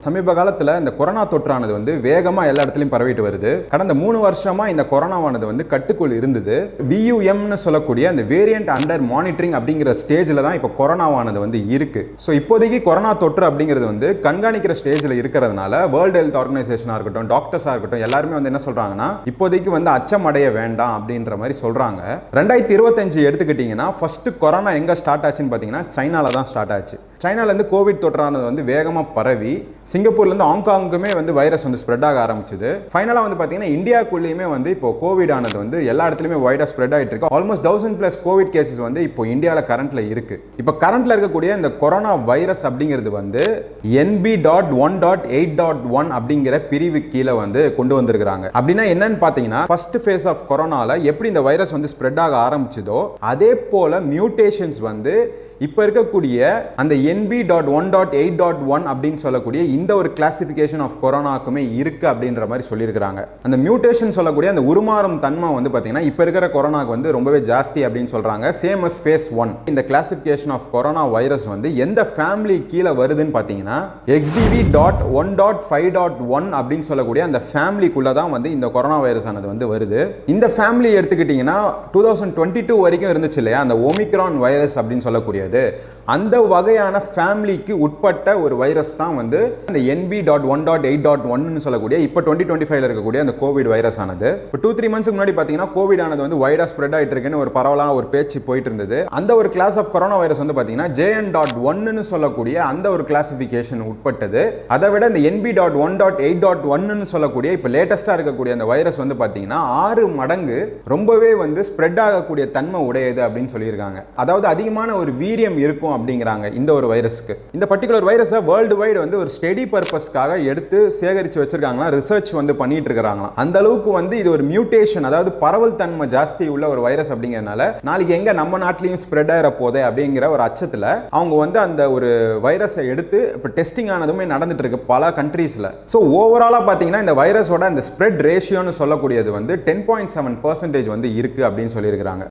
சமீப காலத்தில் இந்த கொரோனா தொற்றானது வந்து வேகமாக எல்லா இடத்துலையும் பரவிட்டு வருது. கடந்த 3 வருஷமா இந்த கொரோனாவானது வந்து கட்டுக்குள் இருந்தது. VUMனு சொல்லக்கூடிய அந்த வேரியன்ட் அண்டர் மானிட்டரிங் அப்படிங்கிற ஸ்டேஜில் தான் இப்போ கொரோனாவானது வந்து இருக்கு. ஸோ இப்போதைக்கு கொரோனா தொற்று அப்படிங்கிறது வந்து கண்காணிக்கிற ஸ்டேஜில் இருக்கிறதுனால வேர்ல்டு ஹெல்த் ஆர்கனைசேஷனாக இருக்கட்டும், டாக்டர்ஸாக இருக்கட்டும், எல்லாருமே வந்து என்ன சொல்றாங்கன்னா இப்போதைக்கு வந்து அச்சம் அடைய வேண்டாம் அப்படின்ற மாதிரி சொல்றாங்க. 2025 எடுத்துக்கிட்டீங்கன்னா ஃபர்ஸ்ட் கொரோனா எங்க ஸ்டார்ட் ஆச்சுன்னு பார்த்தீங்கன்னா சைனால தான் ஸ்டார்ட் ஆச்சு. சைனாலேருந்து கோவிட் தொற்றானது வந்து வேகமாக பரவி சிங்கப்பூர்லேருந்து ஹாங்காங்குமே வந்து வைரஸ் வந்து ஸ்ப்ரெட் ஆக ஆரம்பிச்சுது. ஃபைனலாக வந்து பார்த்தீங்கன்னா இந்தியாவுக்குள்ளேயுமே வந்து இப்போ கோவிட் ஆனது வந்து எல்லா இடத்துலையுமே வைடாக ஸ்ப்ரெட் ஆகிட்டு இருக்கு. ஆல்மோஸ்ட் 1000+ கோவிட் கேசஸ் வந்து இப்போ இந்தியாவில் கரண்ட்ல இருக்கு. இப்போ கரண்ட்ல இருக்கக்கூடிய இந்த கொரோனா வைரஸ் அப்படிங்கிறது வந்து NB.1.8.1 அப்படிங்கிற பிரிவு கீழே வந்து கொண்டு வந்திருக்காங்க. அப்படின்னா என்னன்னு பார்த்தீங்கன்னா ஃபர்ஸ்ட் ஃபேஸ் ஆஃப் கொரோனால எப்படி இந்த வைரஸ் வந்து ஸ்ப்ரெட் ஆக ஆரம்பிச்சதோ அதே போல மியூட்டேஷன்ஸ் வந்து இப்போ இருக்கக்கூடிய அந்த NB.1.8.1 அப்படின்னு சொல்லக்கூடிய இந்த ஒரு கிளாசிஃபிகேஷன் ஆஃப் கொரோனாக்குமே இருக்கு அப்படின்ற மாதிரி சொல்லியிருக்கிறாங்க. அந்த மியூட்டேஷன் சொல்லக்கூடிய அந்த உருமாறும் தன்மை வந்து பார்த்தீங்கன்னா இப்போ இருக்கிற கொரோனாக்கு வந்து ரொம்பவே ஜாஸ்தி அப்படின்னு சொல்றாங்க. Same as phase 1. இந்த கிளாசிஃபிகேஷன் ஆஃப் கொரோனா வைரஸ் வந்து எந்த ஃபேமிலி கீழே வருதுன்னு பார்த்தீங்கன்னா XDV.1.5.1 அப்படின்னு சொல்லக்கூடிய அந்த ஃபேமிலிக்குள்ள தான் வந்து இந்த கொரோனா வைரஸ் ஆனது வந்து வருது. இந்த ஃபேமிலி எடுத்துக்கிட்டீங்கன்னா 2022 வரைக்கும் இருந்துச்சு இல்லையா, அந்த ஒமிக்ரான் வைரஸ் அப்படின்னு சொல்லக்கூடிய அந்த வகையான ஃபேமிலிக்கு உட்பட்ட ஒரு வைரஸ் தான் வந்து அந்த NB.1.8.1 சொல்லக்கூடிய இப்போ 2025 இருக்கக்கூடிய அந்த கோவிட் வைரஸ் ஆனது. இப்போ 2-3 மந்த்ஸ்க்கு முன்னாடி பார்த்தீங்கன்னா கோவிட் ஆனது வந்து வைடா ஸ்ப்ரெட் ஆகிட்டு இருக்குன்னு ஒரு பரவலான ஒரு பேச்சு போயிட்டு இருந்தது. அந்த ஒரு கிளாஸ் ஆஃப் கொரோனா வைரஸ் வந்து பார்த்தீங்கன்னா JN.1 சொல்லக்கூடிய அந்த ஒரு கிளாசிஃபிகேஷன் உட்பட்டது. அதை விட இந்த NB.1.8.1 சொல்லக்கூடிய இப்போ லேட்டஸ்டா இருக்கக்கூடிய அந்த வைரஸ் வந்து பார்த்தீங்கன்னா 6 மடங்கு ரொம்பவே வந்து ஸ்ப்ரெட் ஆகக்கூடிய தன்மை உடையது அப்படின்னு சொல்லியிருக்காங்க. அதாவது அதிகமான ஒரு வீரியம் இருக்கும் அப்படிங்கிறாங்க இந்த ஒரு வைரஸ்க்கு. இந்த பர்టిక్యులர் வைரஸை வேர்ல்டு வைடு வந்து ஒரு ஸ்டடி பர்பஸ்க்காக எடுத்து சேகரிச்சு வச்சிருக்காங்களா, ரிசர்ச் வந்து பண்ணிட்டு இருக்காங்களாம். அந்த அளவுக்கு வந்து இது ஒரு மியூட்டேஷன், அதாவது பரவல் தன்மை ஜாஸ்தி உள்ள ஒரு வைரஸ் அப்படிங்கிறதுனால நாளைக்கு எங்க நம்ம நாட்டிலையும் ஸ்ப்ரெட் ஆகிற போதே அப்படிங்கிற ஒரு அச்சத்தில் அவங்க வந்து அந்த ஒரு வைரஸை எடுத்து இப்போ டெஸ்டிங் ஆனதுமே நடந்துட்டு இருக்கு பல கண்ட்ரீஸ்ல. ஸோ ஓவராலா பார்த்தீங்கன்னா இந்த வைரஸோட அந்த ஸ்ப்ரெட் ரேஷியோன்னு சொல்லக்கூடியது வந்து 10.7% வந்து இருக்கு அப்படின்னு சொல்லியிருக்காங்க.